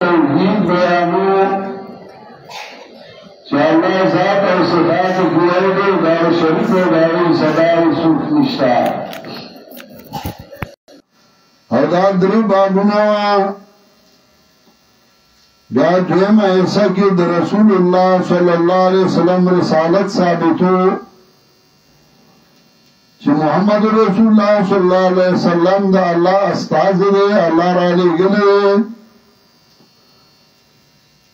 توحید بیانو چې الله ذات او صفات ګوري دا شریف او دا صدا او صوف نشتا او دا درې بابونه بیا دویم ایسا کې د رسول الله صلی الله علیه وسلم رسالت ثابتو چې محمد رسول الله صلی الله علیه وسلم دا الله استاد دی الله را لېږلی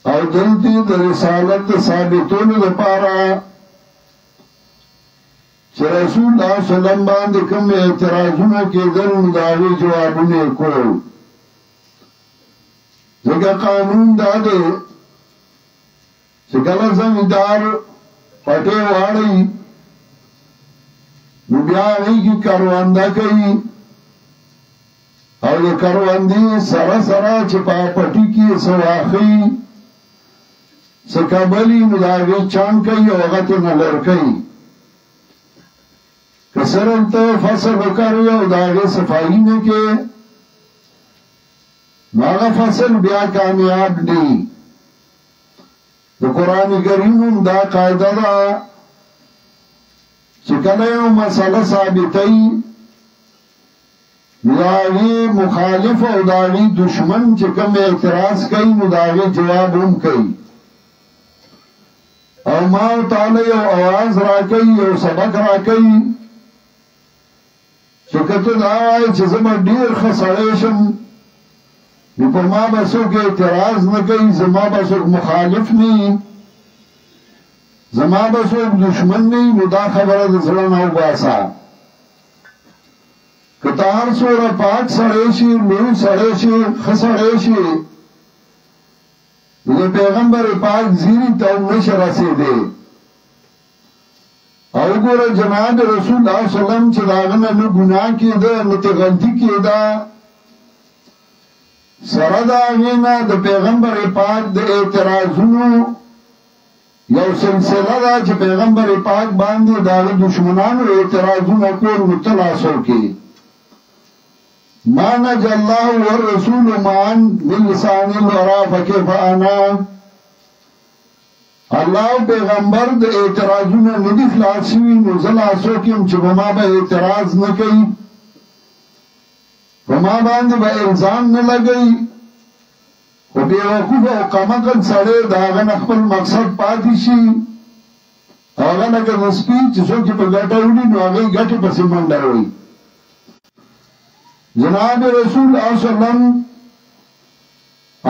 او دلته د رسالت ثابتولو لپاره چې رسول الله صلی الله علیه وسلم باندې کوم اعتراضونه کېدل نو د هغې جوابونه کول ځکه قانون دا دی چې کله زمیندار پټې واړوي نو بیا هغې کې کرونده کوي او د کروندې سره سره چې په پټي کې څه واخلي څه کبلي نو د هغې چاڼ کوي او هغه ترې لر کوي که صرف ته فصل وکړې او د هغې صفایي نه کې نو هغه فصل بیا کامیاب دی د قرآن کریم دا قاعده ده چې کله یو مسله ثابتوي نو د هغې مخالف او د هغې دشمن چې کوم اعتراض کوي نو د هغې جواب هم کوي او ما تعالی یو آواز را کوي یو سبق را کوي چې که ته دا وایې چې زه به ډېر ښه سړی شم نو په ما به څوک اعتراض نه کوي زما به څوک مخالف نه زما به څوک دشمن نه نو دا خبره د زړه نه وباسه که ته هر څومره پاک سړی شي لوی سړی شي ښه سړی شي نو د پیغمبر پاک زیري ته هم نشي رسېدی او ګوره جناب رسول الله صلی الله علیه وسلم چې د هغه نه ګناه کېده نه ترې غلطي کېده سره د هغې نه د پیغمبر پاک د اعتراضونو یو سلسله ده چې پیغمبر پاک باندې د هغه دشمنانو اعتراضونه کول نو ته لاس وکړې ما نجا الله والرسول معا من لسان الورى فكيف انا الله او پیغمبر د اعتراضونو نه دي خلاص شوي نو زه لاس وکړم چې په ما به اعتراض نه کوي په ما باندې به الزام نه لګوي خو بېوقوف او کمعقل سړی د هغه نه خپل مقصد پاتې شي هغه لکه د سپي چې څوک یې په ګټه وړي نو هغه یې ګټې پسې منډه وړي جناب رسول الله صلی الله علیه وسلم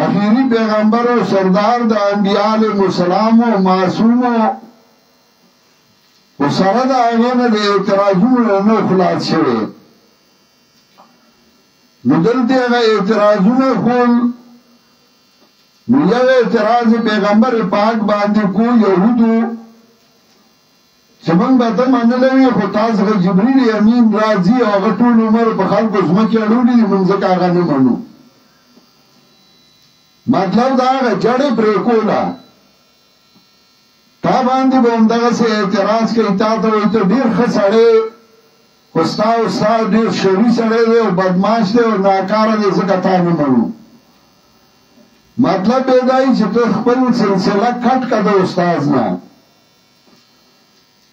اخیری پیغمبر او سردار د انبیاء علیهم السلام او معصوم او سره د هغې نه د اعتراضونو نه خلاص شوی نو دلته هغه اعتراضونه کول نو یو اعتراض پیغمبر پاک باندې کو یهودو چې موږ به ته منلی وي خو تاسو څخه جبریل امین راځي او هغه ټول عمر په خلکو ځمکې اړولي دي موږ ځکه هغه نه منو مطلب دا هغه جړې پرېښوله تا باندې به همدغسې اعتراض کوي تا ته وایي ته ډېر ښه سړی خو ستا استاد ډېر شري سړی دی او بدماش دی او ناکاره دی ځکه تا نه منو مطلب یې دا چې ته خپل سلسله کټ کړه د استاد نه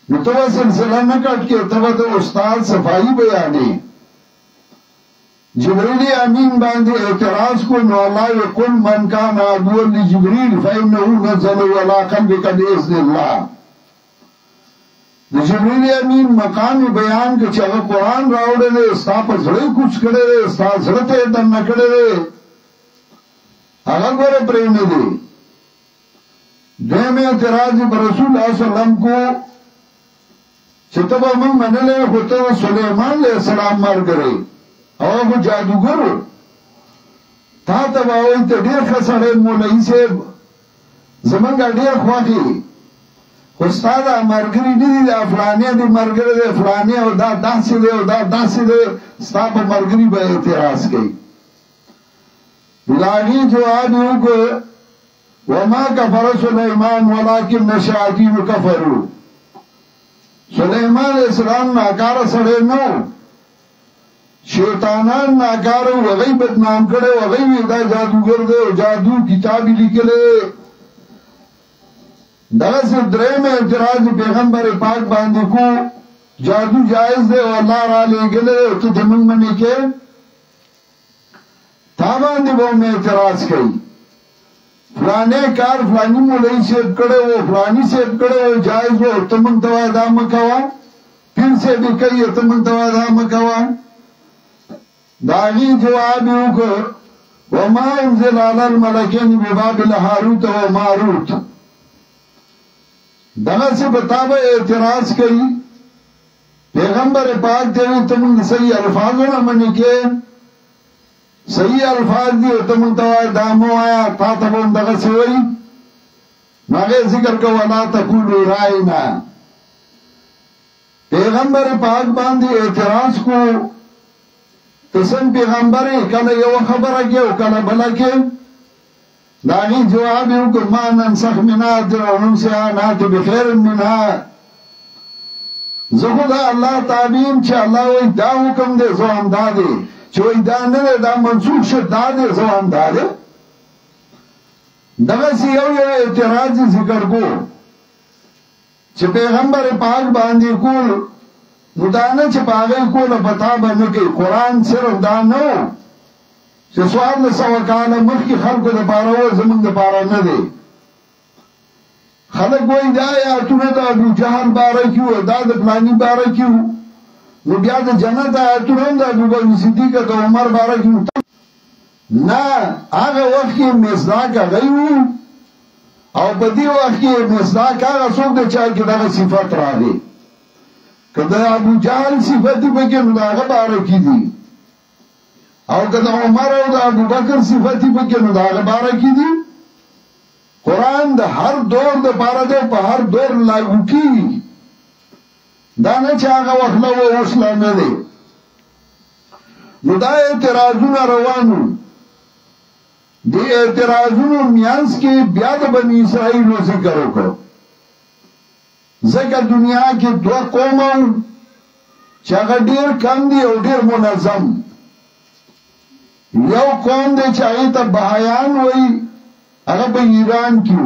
نو ته به سلسله نه کټ کې ته به د استاد صفایي بیانې جبریل امین باندې اعتراض کو نو الله یقول من کان عدوا لجبریل فانه نزل على قلبك باذن الله د جبریل امین مقام بیان کې چې هغه قرآن راوړلی ستا په زړه کوچ کړی دی ستا زړه ته یې دننه کړی دی هغه ګوره پرې نه دی دویم اعتراض په رسول الله صلی الله علیه وسلم کو چې ته به موږ منلی خو ته سلیمان علیه السلام ملګری او هغه جادوګر و تا ته به وایي ته ډېر ښه سړی مولوي صاحب زمونږ ډېر خوښ یې خو ستا دا ملګري نه دي دا فلانې دي ملګری دی فلانې او دا داسې دی او دا داسې دی ستا په ملګري به اعتراض کوي د هغې جواب یې وکړ وما کفر سلیمان ولکن الشیاطین کفروا سلیمان علیه السلام ناکاره سړی نه و شیطانان ناکار و غی بدنام کرده و غی دا جادوگر ده و جادو کتابی لکلے دغس درم اعتراض پیغمبر پاک باندې کو جادو جائز ده و اللہ را لے گلے تو دمنگ منی کے تا باندې وہ میں اعتراض کئی فلانے کار فلانی مولی سیب کڑے و فلانی سیب کڑے و جائز و تمنگ توا دا مکوا پھر سے بھی کئی تمنگ توا دا مکوا داغی جوابیو کو وما انزل علی الملکین ببابل هاروت و ماروت دغه سے بتابه اعتراض کئی پیغمبر پاک دیوی تمنگ صحیح الفاظوں نہ منی کے صحیح الفاظ دی تمنگ توا دامو آیا تا تبون دغه سے وئی ناغے ذکر کو ولا تقولوا رائنا پیغمبر پاک باندې اعتراض کو تسن پیغمبر کله یو خبره کې او کله بل کې داغي جواب یو کو ما ننسخ منا درهم سیانات بخیر منها زه دا الله تعلیم چې الله وی دا حکم دې ځوان دادې چې وی دا نه دا منسوخ شه دادې ځوان دادې دغه یو اعتراض ذکر کو چې پیغمبر پاک باندې کول نو دانه چې پاگئی کوله پتا باندې کې قرآن صرف دا نو چې سوال سو کاله مخکې خلکو د پاره و زمونږ د پاره نه دی خلک وایي دا آیاتونه د ابو جهل باره کې و دا د فلاني باره کې و نو بیا د جنت آیاتونه د ابوبکر صدیق د عمر باره کې نه هغه وخت کې مصداق هغه و او په دې وخت کې مصداق هغه څوک دی چې دغه صفت راغی کدا ابو جهل صفتی بکی نو داغه بارکی دی او کدا عمر او دا ابو بکر صفتی بکی نو داغه بارکی دی قرآن دا هر دور دا پارا دا پا هر دور لاغو کی دانا چاگا وخلا و وصلا نده نو دا اعتراضون روانو دی اعتراضون میانس کی بیاد بنی اسرائیلو ذکرو کرو زکه دنیا کې دوه قومه چې هغه ډیر کم دي او ډیر منظم یو قوم دی چې هغه ته بهایان وایي هغه په ایران کې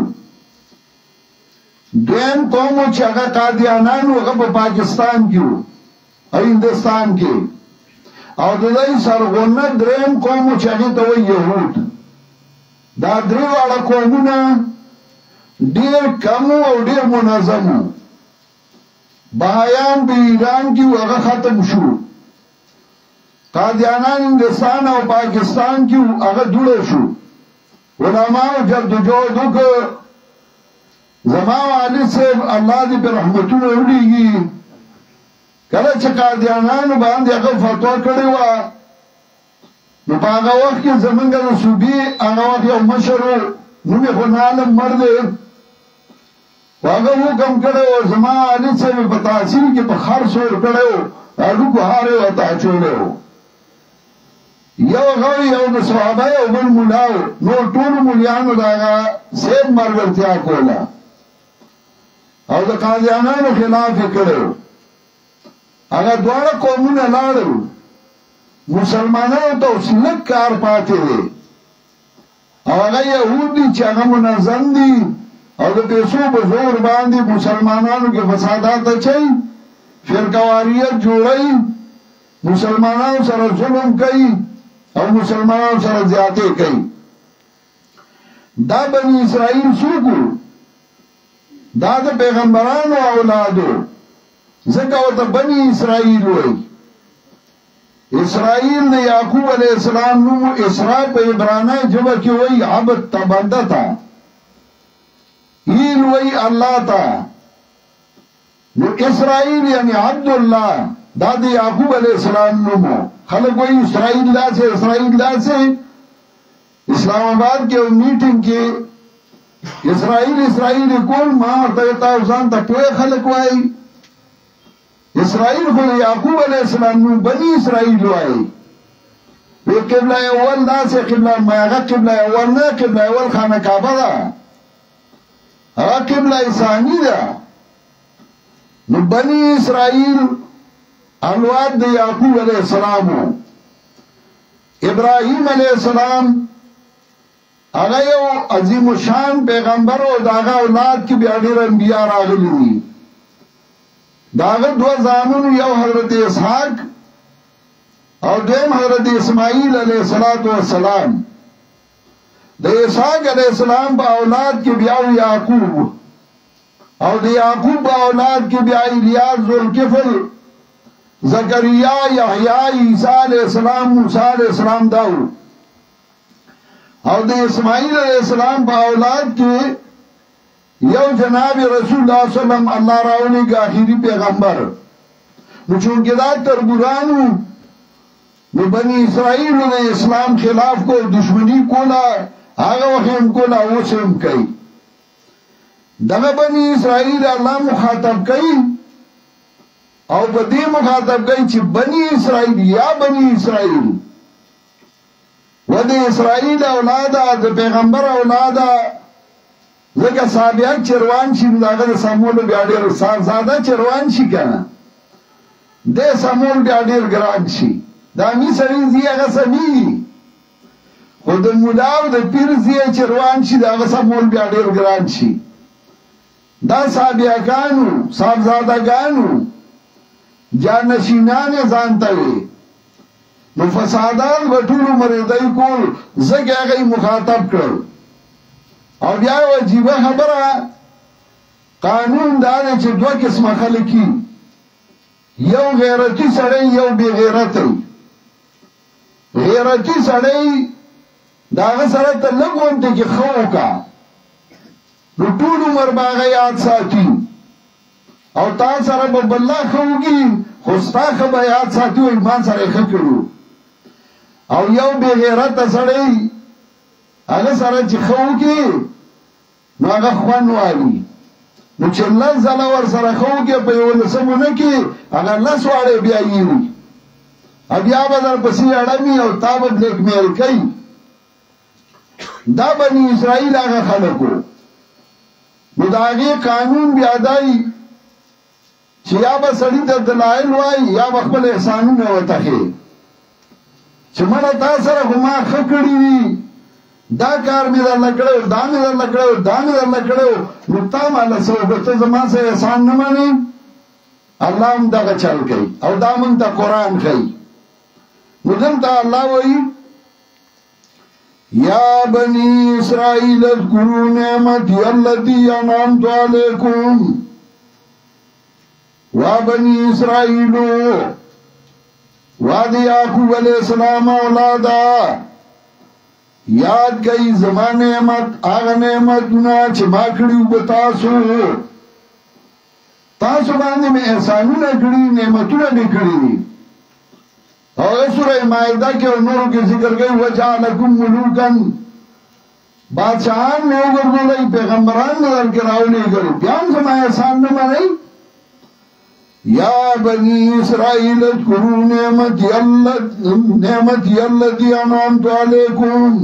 دویم قوم چې هغه قادیانان هغه په پاکستان کې او هندستان کې او د دې سرغونه دریم قوم چې هغه ته وایي يهود دا درې واړه قومونه ډیر کم او ډیر منظم بهایان به ایران کی هغه ختم شو قادیانان هندستان او پاکستان کی هغه جوړ شو علماء جدوجہد وکړه زما علي صاحب الله دې په رحمتونو وړيږي کله چې قادیانان باندې هغه فتوا کړی و نو په هغه وخت کې زمونږ د صوبې هغه وخت یو مشر نو یې خو عالم مرد واغه حکم کړو زما علي صاحب په تحصیل کې په خرڅ ور کړو اړو کو هاره وتا چولو یو غوي یو د صحابه او بل مولاو نو ټول مولیانو دا سیم مرګتیا کوله او د قاضیانو خلاف کړو هغه دواړه قومونه لاړو مسلمانانو ته وسلک کار پاتې دي او هغه يهودي چې هغه منظم دي او د پیسو په زور باندې مسلمانانو کې فسادات اچي فرقواریت جوړي مسلمانانو سره ظلم کوي او مسلمانانو سره زیاته کوي دا بنی اسرائیل څوک دا د پیغمبرانو اولادو ځکه ورته بنی اسرائیل وایي اسرائیل د یعقوب علیہ السلام نوم اسراء په عبرانی ژبه کې وایي عبد تبندتا ایل وی اللہ تا نو اسرائیل یعنی عبداللہ دا دی یعقوب علیہ السلام نمو خلق وی اسرائیل سے اسلام آباد کے میٹنگ کے اسرائیل کول ما ورته ځان ته پوهه خلق وای اسرائیل خو یعقوب علیہ السلام نو بنی اسرائیل وای وی قبله اول دا سه قبله ما هغه قبله اول نه قبله اول خانه کعبه ده هغه قبله ثانی ده نو بنی اسرائیل اولاد د یعقوب علیہ السلام ابراهیم علیہ السلام هغه یو عظیم الشان پیغمبر او داغه اولاد کې بیا ډېر انبیاء راغلي دي داغه دوه زامن یو حضرت اسحاق او دویم حضرت اسماعیل علیہ السلام د اسحاق علیہ السلام په اولاد کې بیا یعقوب او د یعقوب په اولاد کې بیا الیاس ذوالکفل زکریا یحیی عیسی علیہ السلام موسی علیہ السلام داؤد او د اسماعیل علیہ السلام په اولاد کې یو جناب رسول الله صلی الله علیه وسلم الله راولي اخیری پیغمبر نو چونکه دا تربورانو نو بنی اسرائیل د اسلام خلاف کو دشمنی کولا هغه وخت کولا اوسم کوي دغه بنی اسرائیل الله مخاطب کوي او په دې مخاطب کوي چې بنی اسرائیل یا بنی اسرائیل و د اسرائیل اولاد د پیغمبر اولاد لکه صحابیان چروان شي داغه سمول بیا ډیر زاده چروان شي کنه د سمول بیا ډیر ګران شي دا می سړي زی هغه سمي خو د مولا او د پیر زی چروان شي داغه سمول بیا ډیر ګران شي دا صحابیانو صاحبزادگانو جانشینان ځانته وي نو فسادات وټولو مریدای کول زګه هغه مخاطب کړ او بیا واجبه خبره قانون دار چې دوه قسمه خلک یو غیرتی سړی یو بی غیرتی غیرتی سړی داغه سره ته لګونته کې خو کا نو ټول عمر باغ یاد ساتي او تا سره په بل خوږي خو ستا خبر یاد ساتي او ایمان سره خکړو او یو بی غیرت سړی هغه سره چې خوږي نو هغه خوان والی نو چې الله زله ور سره خوږي په یو لسمونه کې هغه لاس واړې بیا یې بیا به در پسې اړمي او تاب بلیک میل کوي دا بنی اسرائیل هغه خلکو نو دا هغه قانون بیا دای چې یا به سړی د دلایل وای یا خپل احسانونه وتخي چې مړه تاسو سره غما خکړی دا کار مې در لکړو دا مې در لکړو دا مې در لکړو نو تا مال سره زما سره احسان نه مانی الله هم دا چل کوي او دا مونږ ته قران کوي نو دلته الله وایي یا بنی اسرائیل اذکروا نعمتی التي انعمت علیکم وا بنی اسرائیل وا دی یعقوب علیہ السلام اولادا یاد کئی زمان نعمت آغا نعمتنا چه ما کڑیو بتاسو تاسو باندې میں احسانو نکڑی نعمتو نکڑی اور سورہ مائدہ کے نورو کے ذکر گئی وَجَعَلَكُمْ مُلُوكًا بادشاہان میں اگر بولائی پیغمبران نظر کراؤلی کرو بیان سما احسان نمائی یا بنی اسرائیل اذکروا نعمتی التي انعمت علیکم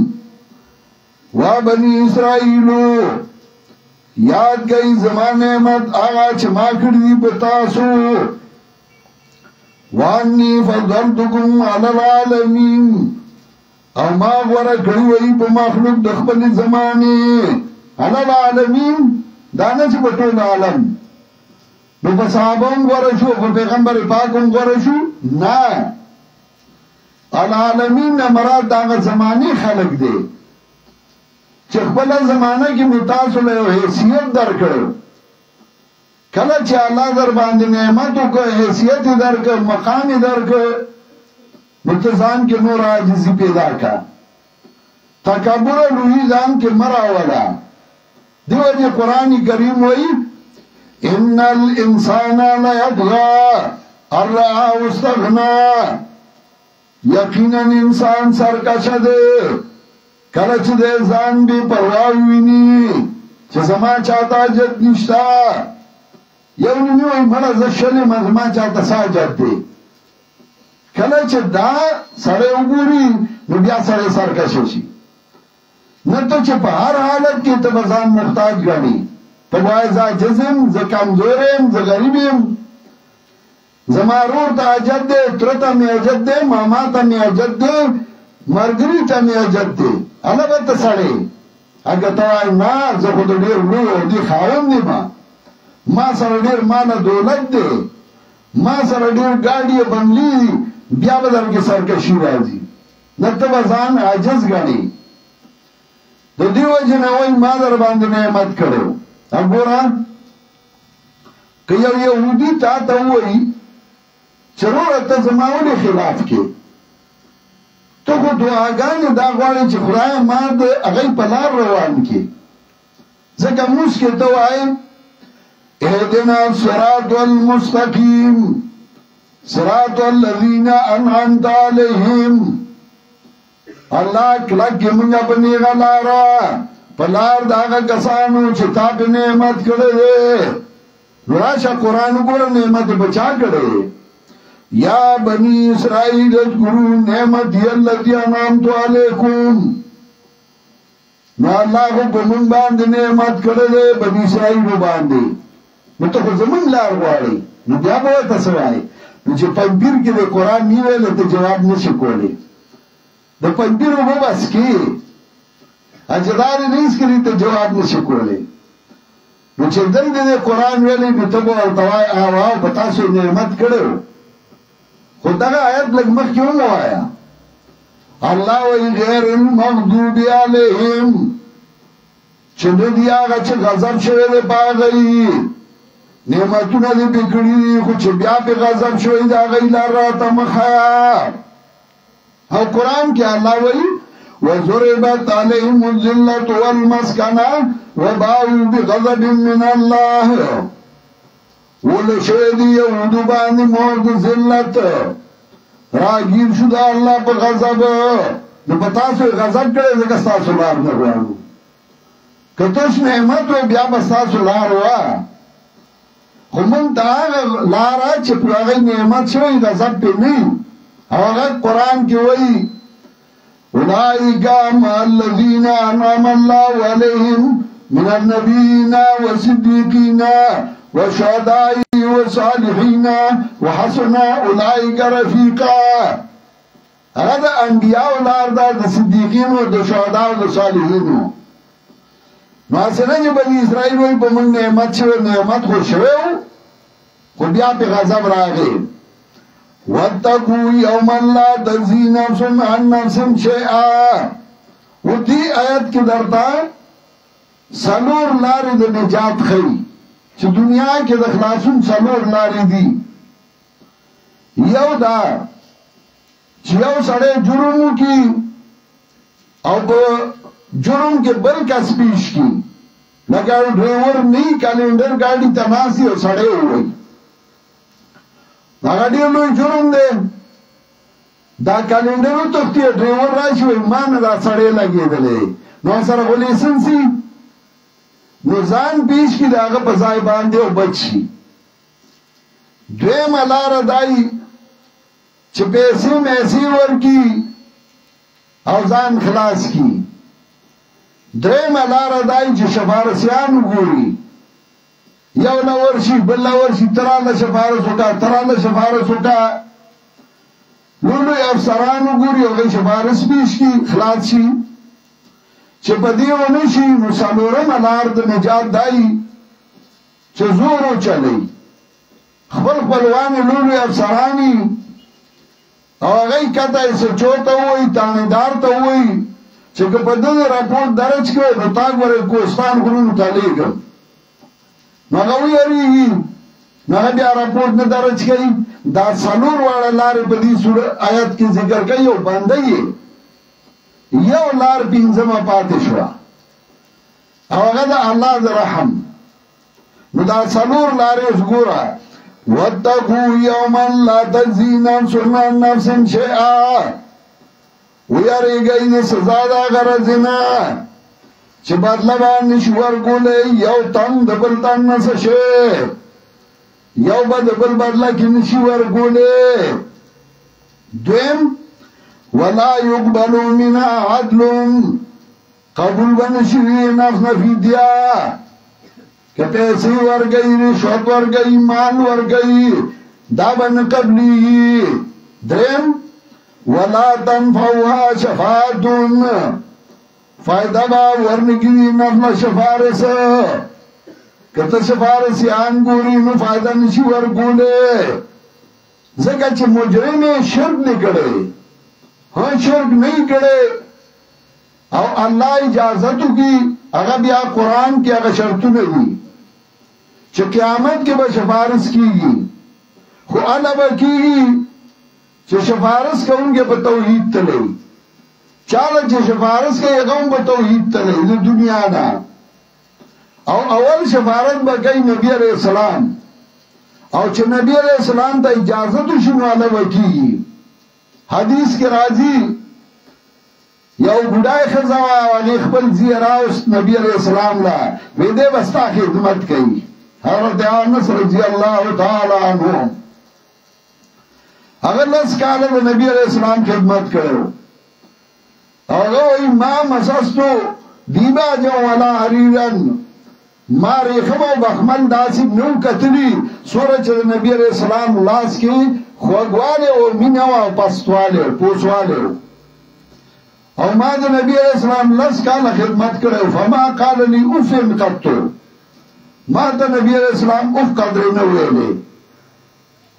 وا بنی اسرائیل یاد گئی زمان نعمت آغا چما کردی بتاسو وانی فضلتکم علی العالمین او ما غورا کڑوئی پا مخلوق دخبل زمانی علی العالمین دانا چی بطول عالم نو پا صحابان غورا شو پا پیغمبر پاکم غورا شو نا العالمین مراد داغا زمانی خلق دے چی خبل زمانہ کی متاثر لے حیثیت در کرو کله چې الله در باندې نعمت او حیثیت درک مقام درک متزان کې نور عاجزی پیدا کا تکبر لوی ځان کې مرا ولا دیو دې قران کریم وایي ان الانسان لا يطغى ان رآه استغنى یقینا انسان سرکش ده کله چې ځان به پروا ویني چې زما چاته جد نشتا یو نیوی مړه زشلې مزما چاته ساجت دی کله چې دا سره وګوري نو بیا سره سرکش شي نه ته چې په هر حالت کې ته ځان محتاج غني ته وای ځا جسم ز کمزورم ز غریبم زما رور ته اجد دې تر ته می اجد دې ماما ته می اجد دې مرګري ته نه اجت دی انا به سړی اګه ته نه زه خو ډېر لوی دی خاوند دی ما سره ډېر مال دولت دی ما سره ډېر ګاډي بنگلي دي بیا به درکې سرکشي راځي نه ته به ځان عاجز ګڼې د دې وجې نه وایي ما در باندې نعمت کړی وګوره که یو یهودي تا ته ووایي چې وروره ته زما ولې خلاف کې ته خو دعاګانې دا غواړې چې خدایه ما د هغې په لار روان کړي ځکه مونځ کې ته وایې اهدنا الصراط المستقیم صراط الذین انعمت علیهم الله کلک منگا بنیغا لارا پلار داغا کسانو چه تا پی نعمت کرده نراشا قرآن گورا نعمت بچا کرده یا بنی اسرائیل اذکروا نعمتی اللذی انعمت علیکم نو اللہ کو پمون باندے نعمت کرده بنی اسرائیل باندے نو تو خود زمین لار گواری نو بیا بوتا سوائی نو چه پنبیر کی دے قرآن نیوے لتے جواب نشی کولی د پنځیرو په بس کې اجدار نه اسکري ته جواب نشي کولای نو چې دلته د قران ویلي نو ته ورته وای او په تاسو نعمت کړو خدای آیت لګ مخ کې وایا الله وی غیر المغضوب علیهم چې دې هغه چې غضب شوی دی باغی نعمتونه دې بګړي خو چې بیا په غضب شوی دا غي لار راته مخه او قرآن کی اللہ وی وَضُرِبَتْ عَلَيْهِمُ الذِّلَّةُ وَالْمَسْكَنَةُ وَبَاءُوا بِغَضَبٍ مِّنَ اللَّهِ ولشهدی یهودو باندې مور د ذلت راگیر شو دا اللہ پا غضب نو پتاسو غضب کرے زکا ستاسو لار نگوانو کتوش نعمت وی بیا بستاسو لار وا خو من تا لارا چه پراغی نعمت شوی غضب پی نی اوغت قرآن کی وئی اولئیکا مع الذین انعم اللہ علیہم من النبیین والصدیقین والشہداء والصالحین وحسن اولئیک رفیقا اگر دا انبیاء لار دا صدیقین و دا شہداء و دا صالحین نو اسنه جو بنی اسرائیل وئی پا من نعمت شوی نعمت خود شوی خود بیا پی غضب راگئی وَاتَّقُوا يَوْمًا لَا تَجْزِي نَفْسٌ عَن نَفْسٍ شَيْئًا و دی آیت کی درتا سلور لاری د نجات خی چې دنیا کې د خلاصون سلور لاری دی یو دا چې یو سړی جرمو کی او په جرم کې بل کس پیش کی لکه ډرایور نه کلندر ګاډي تناسي او سړی وای دا ډیر لوی جرم دی دا کلندرو تختی ډرایور راشي وای ما نه دا سړی لګېدلې نو سره ولېسنسي نو ځان پیش کی داغه په ځای باندې او بچي دویم لاره دای چې پیسې مېسي ورکی او ځان خلاص کی دریم لاره دای چې شفارسیان وګوري یو لورشي بل لورشي تراله شفارس وکا تراله شفارس وکا لولو افسران وګوري او شفارس پیش کی خلاص شي چې په دې ونه شي نو څلورم لار د نجات دای چې زور چلی خپل خپلوان لولو افسرانی او هغه کته سچوته وای تانیدار ته وای چې په دې راپور درج کړي نو تاګ ورې کوستان غرونو ته لېږم نو هغه ویریږي نو بیا راپور نه درج کړي دا څلور واړه لارې په دې سورې آیت کې ذکر کوي او باندې یو لار پینځمه پاتې شو او هغه د الله د رحم نو دا څلور لارې وګوره وَاتَّقُوا يَوْمًا لَا تَجْزِي نَفْسٌ عَن نَفْسٍ شَيْئًا ویریږئ د سزا د غرضنا چې بدله باندې شو ورکولې یو تن د بل تن نه شي یو به د بل بدله کې نشي ورکولې دویم ولا يقبل منها عدل قبول بنشي نفس فدیه که پیسې ورګي رشوت ورګي مال ورګي دا باندې قبلي دریم ولا تنفعها شفاعتون فائدہ با ورنگی نفل شفارس کتا شفارسیان گوری نو فائدہ نشی ورکولے زکا چھ مجرم شرک نکڑے ہاں شرک نہیں کڑے او اللہ اجازتو کی اگر بیا قرآن کی اگر شرطو نہیں چھ قیامت کے با شفارس کی گی خو علبہ کی گی چھ شفارس کا ان کے با توحید تلے چالا چھ شفارس کا یقوم با توحید تلے یہ دنیا نا او اول شفارت با کئی نبی علیہ السلام او چھ نبی علیہ السلام تا اجازتو شنو علبہ کی گی حدیث کے راضی یو بڑای خزاوہ والی خبل زیراؤس نبی علیہ السلام لا ویدے بستا خدمت کئی حضرت انس رضی اللہ تعالی عنہ اگر لس کالا نبی علیہ السلام خدمت کرو اگر ما مسستو دیبا جو والا حریرن ما ریخم و بخمل داسب نو کتلی سورج نبی علیہ السلام لاس کی خوگوالے و مینوا پستوالے پوسوالے او ما دا نبی علیہ السلام لس کالا خدمت کرو فما قال لی افن قطو ما تا نبی علیہ السلام اف قدر نوے لے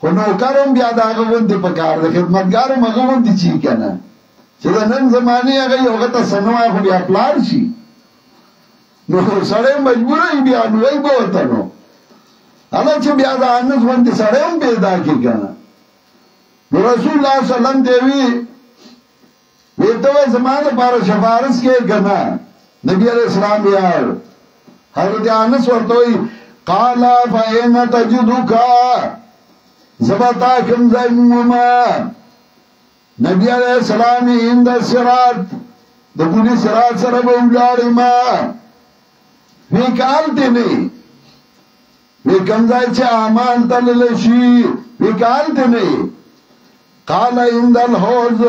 خو نوکرم بیا دا اغوان دی پکار دا خدمتگارم اغوان دی چی کنا چی دا نن زمانی اگئی اوغتا سنوائی خو بیا پلار شی نو سڑے مجبوری بیا نوئی بوتا نو اللہ چی بیا دا انس وندی سڑے ہم پیدا کی کنا نو رسول اللہ صلی اللہ علیہ وسلم دیوی ویتوی زمان پارا شفارس کے کنا نبی علیہ السلام بیار حضرت انس ورطوئی قالا فَإِنَّ تَجِدُكَا زبطا کم زیموما نبی علیہ السلام اند سرات دبونی سرات سر بولاری ما وی کالتی نہیں وی کم زی چه آمان تللشی وی کالتی نہیں قال اند الحوز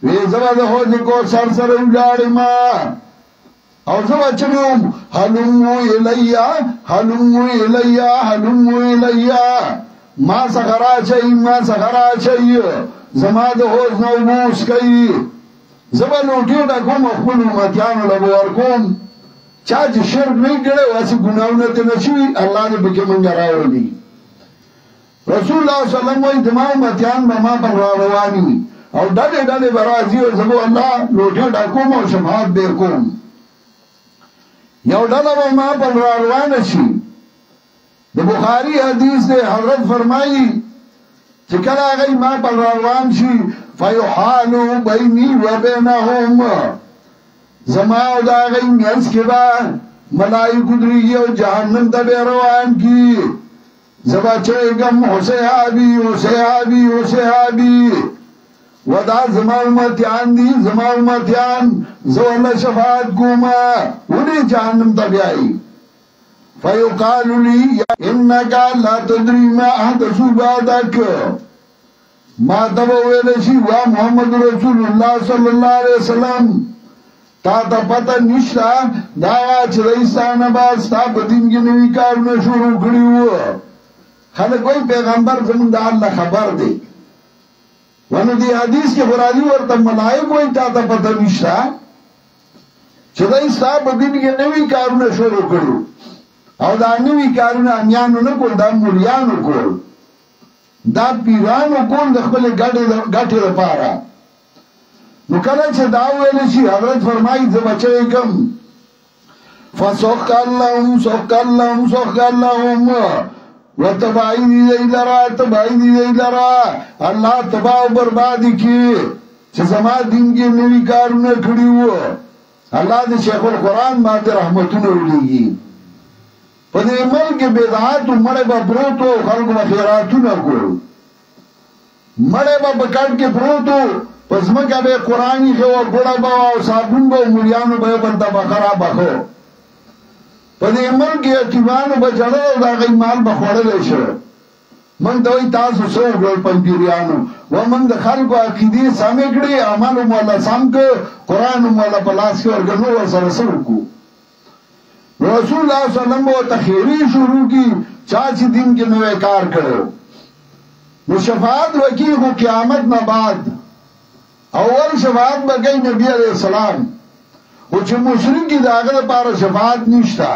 وی زبط حوز کو سر سر بولاری ما او زبط چنوم حلمو الیا حلمو الیا حلمو الیا ما سخرا چاہی ما سخرا چاہی زماد حوز نوموس کئی زبا لوٹی ڈاکوم اخبر امتیانو لبوار کوم چاچ شرک نہیں کرے واسی گناونت نشوی اللہ نے بکی منگا راو دی رسول اللہ صلی اللہ علیہ وسلم اتماع امتیان بما پر راوانی اور ڈالے ڈالے برازی اور زبو اللہ لوٹی ڈاکوم اور شمحات بے کوم یو ڈالا بما پر راوانشی بخاری حدیث دے حضرت فرمائی چکلا گئی ما پر روان شی فیحالو بینی و بینہم زماؤ دا گئی نیس کے بعد ملائی قدری و جہنم تبے روان کی زبا چوئے گم حسیحابی حسیحابی حسیحابی و دا زماؤ متیان دی زماؤ متیان زوال شفاعت کوما انہیں جہنم تبے آئی فیقال لی انکا لا تدری ما احدثو بعدک ما تبویلشی وا محمد رسول اللہ صلی اللہ علیہ وسلم تا تا پتا نشتا داوا چرائستان باز تا بدین کی نوی کارنا شروع کری ہوا خلق کوئی پیغمبر زمین دا اللہ خبر دے ونو دی حدیث کے برادی ورطا ملائک کوئی تا تا پتا نشتا چرائستان بدین کی نوی کارنا شروع کری او دا نوی کارونه امیانو نکول دا مولیانو کول دا پیرانو کول دا خپل گٹی دا پارا نو کله چه داویلی شی حضرت فرمائی زبچه کم فسوخ اللهم سوخ اللهم سوخ اللهم و تبائی دی لرا تبائی دی لرا اللہ تباہ و بربادی کی چه زما دین کی نوی کارونه کڑیو اللہ دی شیخ القرآن ماتے رحمتون اولیگی پدې ملک بدعات مړې به پروتو خلکو به خیراتونه کول مړې به بکړ کې پروتو پس مګه به قرآنی خو ګړه به او صابون به مليانو به بل د بخرا بخو پدې ملک یتیمانو به جړو دا غي مال به خورل شي من دوی تاسو سو ګل پنځیرانو و من د خلکو عقیده سامې کړې عمل مولا سم ک قرآن مولا پلاس کې ورګنو سره سره کو رسول اللہ صلی اللہ علیہ وسلم وہ تخیری شروع کی چاچی دن کے نوے کار کرو وہ شفاعت وکی کو قیامت نہ بعد اول شفاعت بکی نبی علیہ السلام او چې مشرکی دا هغه لپاره شفاعت نشتا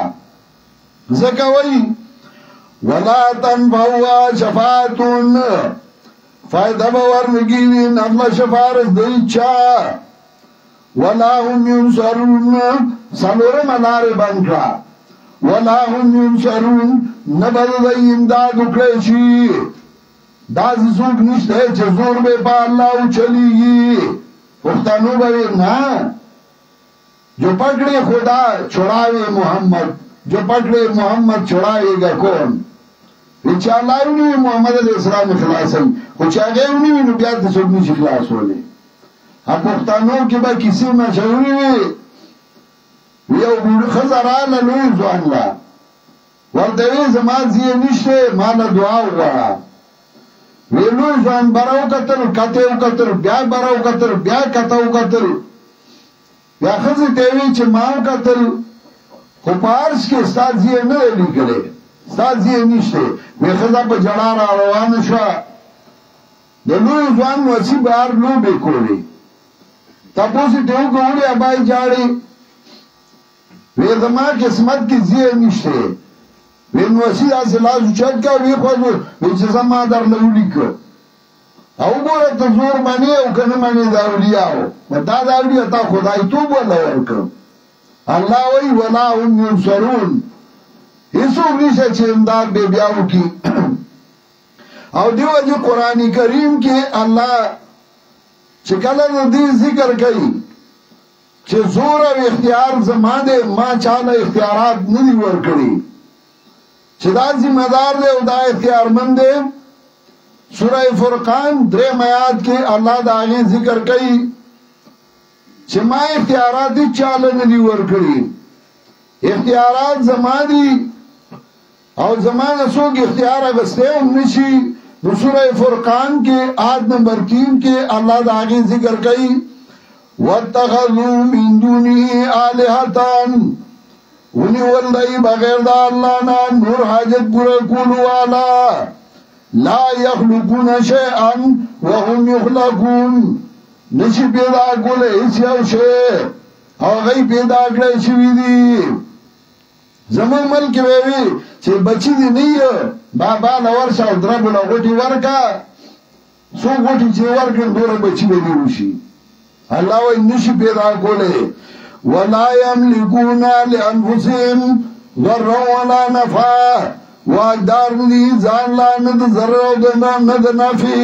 ځکه وایي ولا تنفعوا شفاعتون فائدہ ورنگی نفل شفارس دی چا ولا هم ينصرون سلورم لار بنکا ولا هم ينصرون نبل دی امداد اکڑیشی دازی سوک نشتے چه زور بے پا اللہ اچھلیگی پختانو بوی نا جو پکڑے خدا چھڑاوے محمد جو پکڑے محمد چھڑاوے گا کون وچا اللہ اونیوی محمد علیہ السلام خلاصی وچا گئے اونیوی نو بیاد سکنی چی خلاص ہولے اب پختانو کی با کسی مشہوری ویو خزران لوی زوان لا وردوی زمان زیه نشتے مالا دعاو گوڑا ویلوی زوان براو کتر کتیو کتر بیا براو کتر بیا کتاو کتر بیا خزی تیوی چه ماو کتر خوپارش کے استاد زیه نویلی کرے استاد زیه نشتے وی خزا پا جڑا را روان شوا دلوی زوان وسی بار لو بے کولی تپوسی تیو کولی ابائی جاڑی وی زمان قسمت کی زیه نشتے وی نوسی آسی لازو چد کا وی خوزو وی چیزا ما در لولی که او گوره تزور منی او کنه منی دا اولیاءو و دا اولیاء تا خدای تو بولا ورکم اللہ وی ولا هم ینصرون ایسو ریشه چه امداد بے بیاو کی او دیو جو قرآن کریم کی اللہ چکلن دی ذکر کئی چه زور او اختیار زمان دے ما چالا اختیارات ندی ورکڑی چه دا ذمہ دار دے او دا اختیار مند دے سورہ فرقان درے میاد کے اللہ دا آگے ذکر کئی چه ما اختیارات دی چالا ندی ورکڑی اختیارات زمان دی او زمان سوک اختیار اگستے ہم نشی سورہ فرقان کے آیت نمبر 3 کے اللہ دا آگے ذکر کئی وَاتَّخَذُوا مِن دُونِهِ آلِهَةً ونی والدئی بغیر دا اللہ نا نور حاجت پورا کولو والا لا یخلقون شیئا وهم یخلقون نشی پیدا کولے اس یو شے او غی پیدا کرے شوی دی زمان ملک بیوی چه بچی دی نئی بابا لورشا و دربولا غوٹی ورکا سو غوٹی چه ورکن دور بچی بیدی روشی اللہ وی نشی پیدا کولے ولا یملکون لانفسهم ضرا ولا نفع واقدار ندی زان لا ند ضرر و ند نفع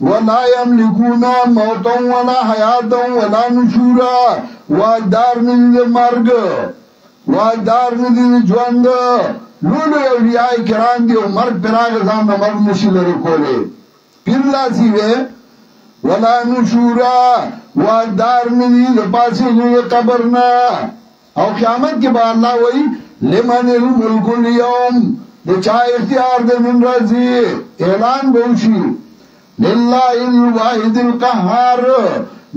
ولا یملکون موتا ولا حیاتا ولا نشورا واقدار ندی مرگ واقدار ندی جواند لولو اولیاء کرام دی و مرگ پراغ زان مرگ نشی لرو کولے پھر لاسی وے ولا نشورا واقدار ندی دپاسی دوی قبرنا او قیامت کے بعد اللہ وی لمن الملک اليوم دے چاہ اختیار دے من رضی اعلان بوشی للہ الواحد القہار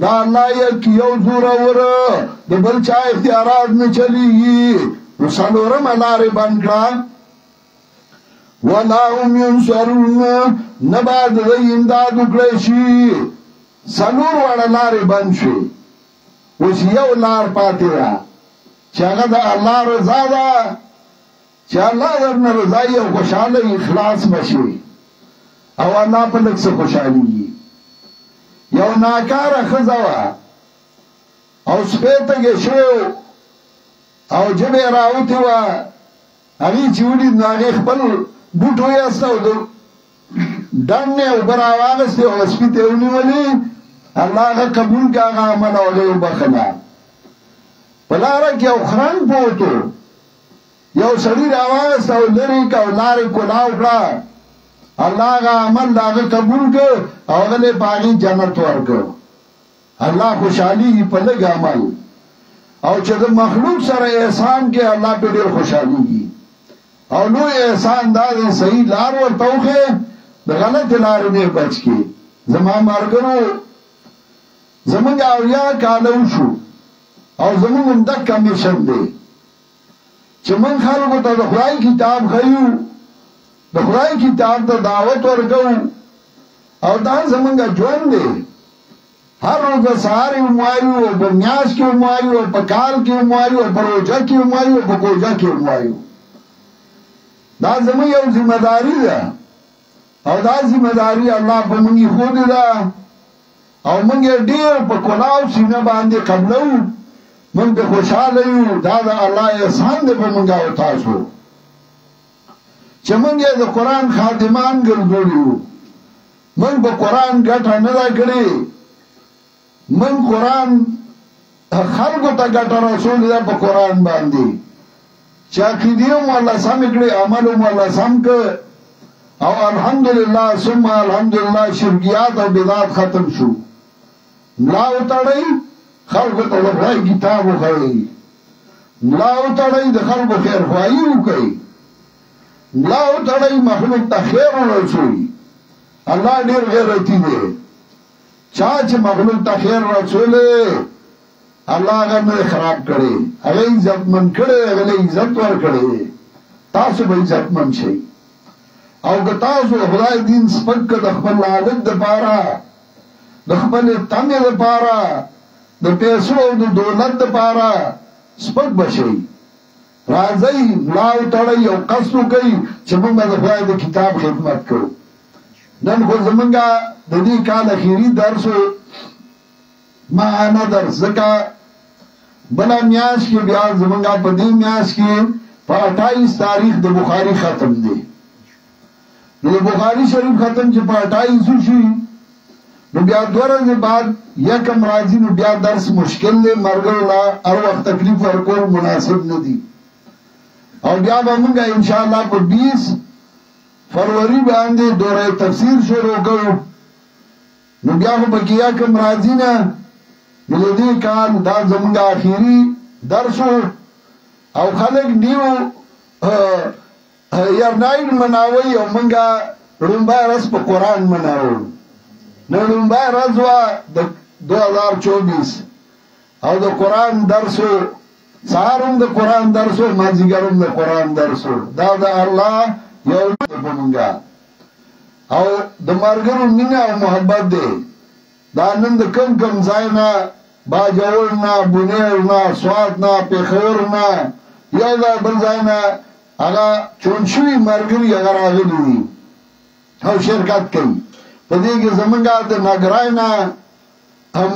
دا اللہ یکیو زورور دے بل چاہ اختیارات میں چلی گی نسالورم اللہ بنکڑا ولا هم ينصرون نباد دی امداد اکڑیشی سلور والا لار بند شوی وش یو لار پاتی را چه اگه دا اللہ رضا دا چه اللہ درن رضای او خوشحال اخلاص بشوی او اللہ پا لکس خوشحالی یو ناکار خزوا او سپیتا گشویو او جب راوتی و اگی چیولی ناگی خبل بوٹو یاستا و ڈننے او براواغستی او سپیتا اونی ولی اللہ کا قبول کا عمل اولیو بخلا پلارا کیا اخران پوتو یو سریر آواز او لری کا لاری کلاو کرا اللہ کا عمل داغ قبول کر اوغلے پاگی جنت ورکر اللہ خوشحالی ہی پلگ عمل او چه ده مخلوق سر احسان کے اللہ پہ دیر خوشحالی ہی او لو احسان دادی صحیح لار ورطوخے ده غلط لار نے بچ کے زمان مارگرو زمان اولیاء کالو شو او زمان اندک کمیشن دے چه من خلقو تا دخلائی کتاب خیو دخلائی کتاب تا دعوت ورکو او دا زمان جوان دے هر روز سهار هم وایو په میاشت کې هم وایو په کال کې هم وایو په روژه کې هم وایو په کوژه کې هم وایو دا زموږ یو ذمہ داری ده او دا ذمہ داری الله په موږ خو ده او موږ ډیر په کلاو سینه باندې قبلو موږ به خوشاله یو دا د الله احسان دی په موږ او تاسو چې موږ د قرآن خادمان ګرځولیو موږ په قرآن ګټه نه ده کړې موږ قرآن خلکو ته ګټه رسول ده په قرآن باندې چې عقیدې مو الله سم کړې عمل مو الله سم کړ او الحمدلله ثم الحمدلله شرکیات او بدعات ختم شو ملا وتړی خلکو ته د خدای کتاب وښایي ملا وتړی د خلکو خیرخواهي وکړي ملا وتړی مخلوق ته خیر ورسوي الله ډېر غیرتي دی چا چې مخلوق ته خیر رسولی الله هغه نه خراب کړي هغه عزتمن کړي هغه عزت ورکړي تاسو به عزتمن شئ او که تاسو خدای دین سپک د خپل عادت دپاره د خپل تمې دپاره د پیسو او د دولت دپاره سپک بشئ راځئ ملا وتړئ او قصد وکئ چې موږ به د خدای د کتاب خدمت کوو نن خو زمونږ د دې کال اخیري درس معانه درس ځکه بله میاشت کې بیا زمونږ په دې میاشت کې په 28 تاریخ د بخاري ختم دی نو د بخاري شریف ختم چې په 28 شي نو بیا 2 ورځې بعد یکم راځي نو بیا درس مشکل دی مرګرو لا هر وخت تکلیف ورکول مناسب نه دي او بیا به موږ ان شاء الله په 20 فروری باندې دوره تفسیر شروع کوو نو بیا خو پکې یکم راځي نه نو دې کال دا زموږ اخیری درس او خلک نیو یارناین مناوي او مونږه رومبای رس په قرآن مناو نو رومبای رس وا د 2024 او د قرآن درسو سهارم د قرآن درسو مازیګرم د قرآن درسو دا د الله یو په مونږه او د مرګرو مینه او محبت دی دا نن د کم کم ځای نه باجوړ نه بونیر نه سوات نه پیښور نه یو ځای بل ځای نه هغه چونشوي مرګري هغه راغلي دي او شرکت کوي په دې کې زمونږ د نګرای نه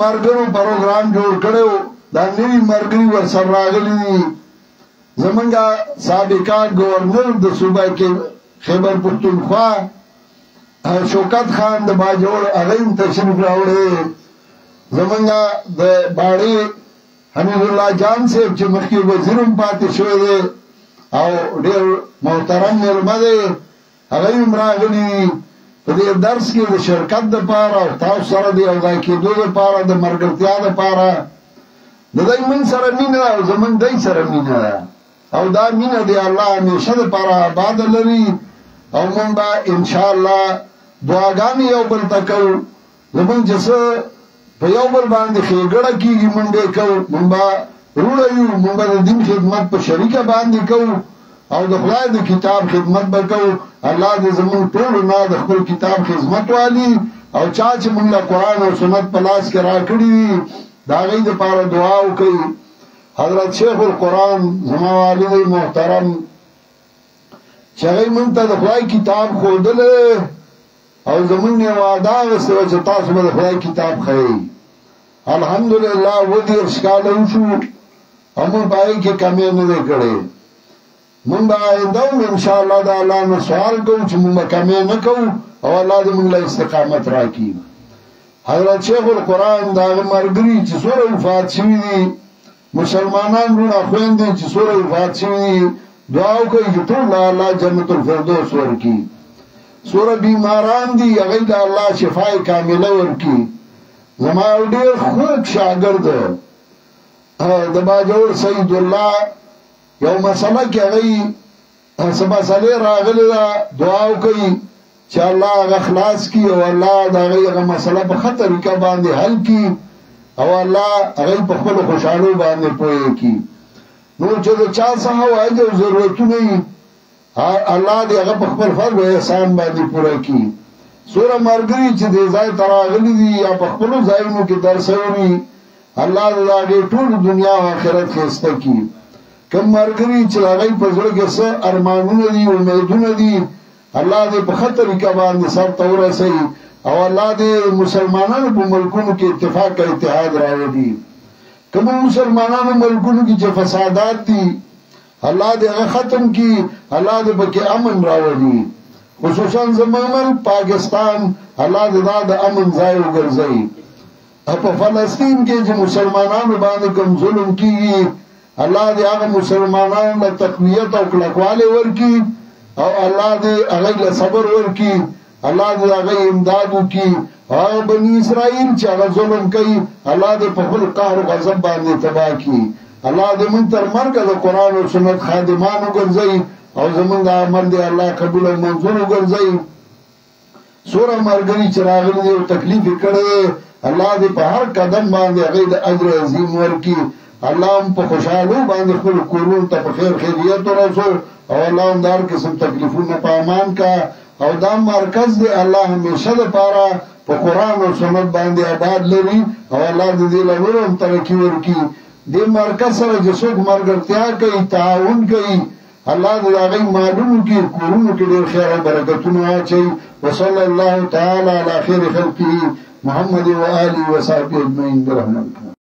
مرګرو پروګرام جوړ کړو دا نوی مرګري ورسره راغلي دي زمونږ سابقا گورنر د صوبه کې خیبر پختونخوا شوکت خان د باجوړ هغه تشریف راوړی زمونږ د باړې حمید الله جان صاحب چې مخکې وزیرم پاتې شوی دی او ډېر محترم مېلمه دی هغه هم راغلي په دې درس کې د شرکت دپاره او تاسو سره د یو ځای کېدو دپاره د ملګرتیا دپاره د دوی موږ سره مینه ده او زموږ دوی سره مینه ده او دا مینه دی الله همیشه دپاره آباده لري او موږ به انشاءالله دعاګانې یو بل ته کوو زموږ چې څه په یو بل باندې ښېګړه کېږي موږ به یې کوو موږ به روړه یو موږ به د دین خدمت په شریکه باندې کوو او د خدای د کتاب خدمت به کوو الله دې زموږ ټولو نه د خپل کتاب خدمت والي او چا چې موږ له قرآن او سنت په لاس کې راکړي وي د هغوی دپاره دعا وکړئ حضرت شیخ القرآن زما والد محترم چې هغوی موږ ته د خدای کتاب ښودلی او زمونږ نه وعده اخیستې وه چې تاسو به د خدای کتاب ښیئ الحمدلله 20 کاله وشو او موږ په هغې کې کمی نه دی کړی موږ به آینده هم انشاءالله د الله نه سوال کوو چې موږ به کمی نه کوو او الله دې موږ له استقامت راکړي حضرت شیخ القرآن د هغه ملګري چې څومره وفات شوي دي مسلمانان وروڼه خویندې چې څومره وفات شوي دي دعا وکړئ چې ټول الله جنت الفردوس ورکړي څومره بیماران دي هغوی ته الله شفای کامله ورکړي زما یو ډېر خوږ شاګرد د باجوړ سید الله یو مسله کې هغوی څه مسلې راغلې ده دعا وکړئ چې الله هغه خلاص کړي او الله د هغوی هغه مسله په ښه طریقه باندې حل کړي او الله هغوی په خپلو خوشحالو باندې پوهې کړي نور چې د چا څه حوایج او ضرورتونه وي الله دې هغه په خپل فضل او احسان باندې پوره کړي سوره مرګري چې دې ځای تراغلي دي یا په خپل ځایونو کې درس اوري الله دې ټول دنیا او آخرت خسته کی کوم مرګري چې هغه په زړه کې څه ارمانونه دي امیدونه دي الله دې په خطر کې باندې سر تورسي او الله دې مسلمانانو په ملکونو کې اتفاق او اتحاد راوړي کوم مسلمانانو ملکونو کې چې فسادات دي الله دې ختم کی الله دې پکې امن راوړي خصوصا زموږ پاکستان الله دې دا امن ځای وګرځي په فلسطین کې چې مسلمانانو باندې کوم ظلم کیږي الله دې هغه مسلمانانو له تقویت او کلکواله ورکی او الله دې هغه له صبر ورکی الله دې هغه امداد وکي او بني اسرائیل چې هغه ظلم کوي الله دې په خپل قهر او غضب باندې تباہ کړي الله دې موږ تر مرګ د قران او سنت خادمانو ګرځي او زمونږ عمل دې الله قبول او منظور وګرځي سوره مرګري چې راغلي او تکلیف کړي الله دې په هر قدم باندې هغه د اجر عظیم ورکي الله هم په خوشاله باندې خپل کورون ته په خیر خیریت ورسول او الله هم دار قسم تکلیفونه په امان کا او دا مرکز دی الله همیشه لپاره په قران او سنت باندې آباد لري او الله دې له نورم ترقی ورکي دې مرکز سره چې څوک مرګرتیا کوي تعاون کوي الله دې هغه معلومو کې کورونو کې ډېر خیر او برکتونه واچي وصلی الله تعالی علی خیر خلقه محمد و آله و صحبه اجمعین برحمته